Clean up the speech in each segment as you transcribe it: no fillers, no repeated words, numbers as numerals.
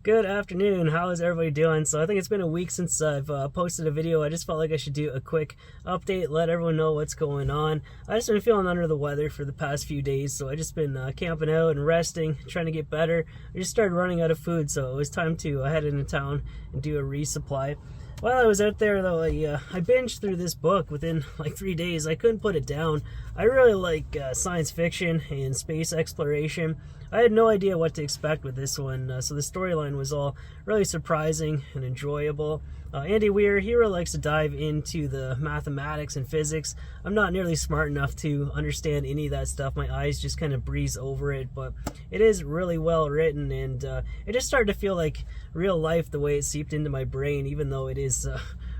Good afternoon. How is everybody doing? So I think it's been a week since I've posted a video. I just felt like I should do a quick update, let everyone know what's going on. I just been feeling under the weather for the past few days, so I just been camping out and resting, trying to get better. I just started running out of food, so it was time to head into town and do a resupply. While I was out there, though, I binged through this book within like 3 days. I couldn't put it down. I really like science fiction and space exploration. I had no idea what to expect with this one, so the storyline was all really surprising and enjoyable. Andy Weir, he really likes to dive into the mathematics and physics. I'm not nearly smart enough to understand any of that stuff. My eyes just kind of breeze over it, but it is really well written, and it just started to feel like real life the way it seeped into my brain, even though it is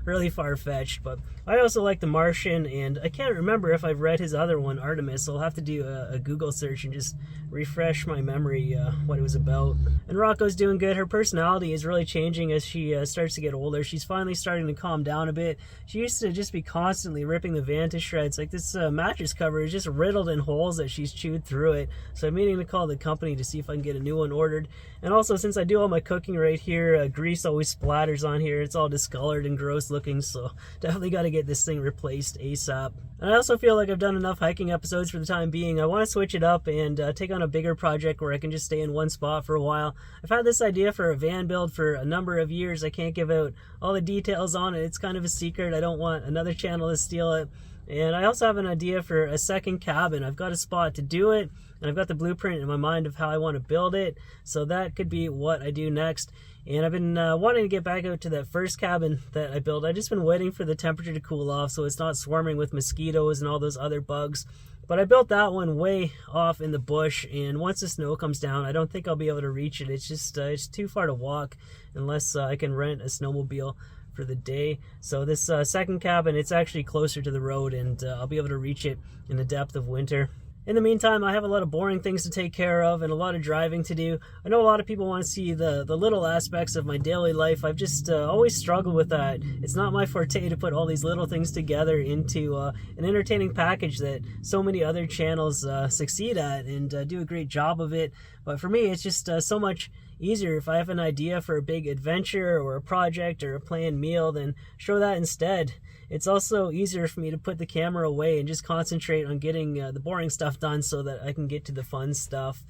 really far-fetched. But I also like The Martian, and I can't remember if I've read his other one, Artemis, so I'll have to do a Google search and just refresh my memory what it was about. And Rocco's doing good. Her personality is really changing as she starts to get older. She's finally starting to calm down a bit. She used to just be constantly ripping the van to shreds. Like this mattress cover is just riddled in holes that she's chewed through it. So I'm meaning to call the company to see if I can get a new one ordered. And also, since I do all my cooking right here, grease always splatters on here. It's all discolored and gross looking, so definitely got to get this thing replaced ASAP. And I also feel like I've done enough hiking episodes for the time being. I want to switch it up and take on a bigger project where I can just stay in one spot for a while. I've had this idea for a van build for a number of years. I can't give out all the details on it. It's kind of a secret. I don't want another channel to steal it. And I also have an idea for a second cabin. I've got a spot to do it, and I've got the blueprint in my mind of how I want to build it. So that could be what I do next. And I've been wanting to get back out to that first cabin that I built. I've just been waiting for the temperature to cool off so it's not swarming with mosquitoes and all those other bugs. But I built that one way off in the bush, and once the snow comes down, I don't think I'll be able to reach it. It's just it's too far to walk unless I can rent a snowmobile for the day. So this second cabin, it's actually closer to the road, and I'll be able to reach it in the depth of winter. In the meantime, I have a lot of boring things to take care of and a lot of driving to do. I know a lot of people want to see the little aspects of my daily life. I've just always struggled with that. It's not my forte to put all these little things together into an entertaining package that so many other channels succeed at and do a great job of it. But for me, it's just so much easier if I have an idea for a big adventure or a project or a planned meal, then show that instead. It's also easier for me to put the camera away and just concentrate on getting the boring stuff done so that I can get to the fun stuff.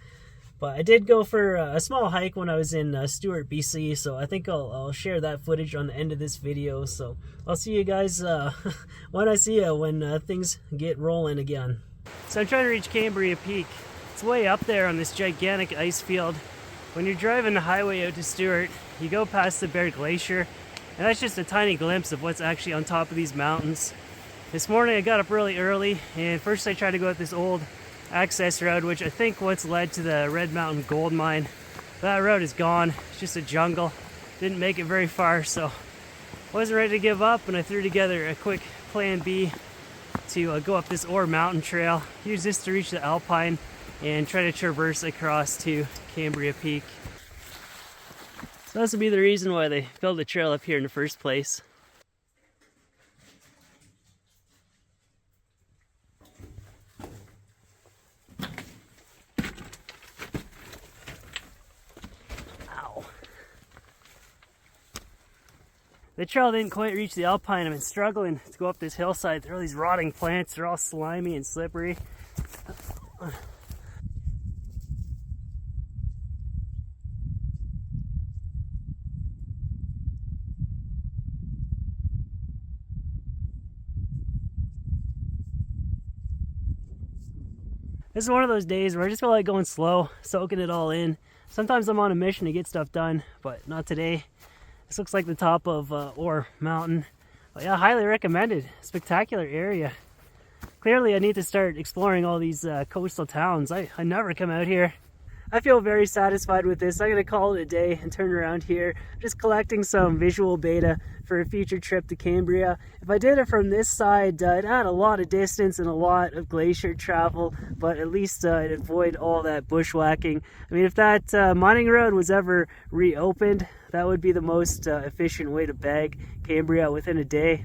But I did go for a small hike when I was in Stewart, BC, so I think I'll share that footage on the end of this video. So I'll see you guys when I see you, when things get rolling again. So I'm trying to reach Cambria Peak. It's way up there on this gigantic ice field. When you're driving the highway out to Stewart, you go past the Bear Glacier, and that's just a tiny glimpse of what's actually on top of these mountains. This morning I got up really early, and first I tried to go at this old access road, which I think once led to the Red Mountain Gold Mine. That road is gone. It's just a jungle. Didn't make it very far, so I wasn't ready to give up, and I threw together a quick plan B to go up this Ore Mountain Trail. Use this to reach the Alpine and try to traverse across to Cambria Peak. So this would be the reason why they built the trail up here in the first place. Ow. The trail didn't quite reach the Alpine. I've been struggling to go up this hillside. There are all these rotting plants. They're all slimy and slippery. This is one of those days where I just feel like going slow, soaking it all in. Sometimes I'm on a mission to get stuff done, but not today. This looks like the top of Ore Mountain. But yeah, highly recommended. Spectacular area. Clearly I need to start exploring all these coastal towns. I never come out here. I feel very satisfied with this. I'm going to call it a day and turn around here. Just collecting some visual beta for a future trip to Cambria. If I did it from this side, it'd add a lot of distance and a lot of glacier travel, but at least it'd avoid all that bushwhacking. I mean, if that mining road was ever reopened, that would be the most efficient way to bag Cambria within a day.